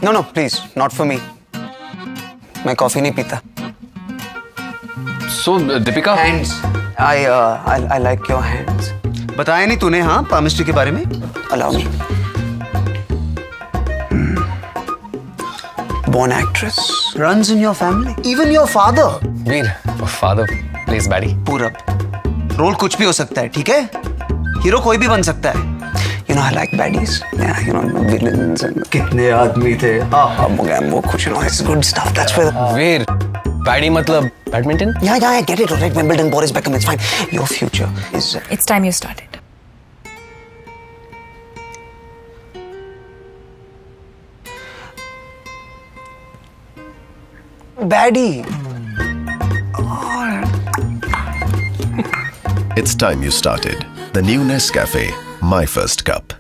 No, please, not for me. मैं coffee नहीं पीता. So, Deepika. Hands. I like your hands. बताया नहीं तूने हाँ palmistry के बारे में? Allow me. Born actress. Runs in your family. Even your father. Veer, father plays baddie. पूरब. रोल कुछ भी हो सकता है, ठीक है? हीरो कोई भी बन सकता है. You know, I like baddies. Yeah, you know, villains and कितने आदमी थे. Mogambo, कुछ, you know, it's good stuff. That's where. Veer, baddie मतलब badminton? Yeah, I get it. Right, Wimbledon, Boris Becker, it's fine. Your future is. It's time you started. Baddie. It's time you started. The new Nescafe, My First Cup.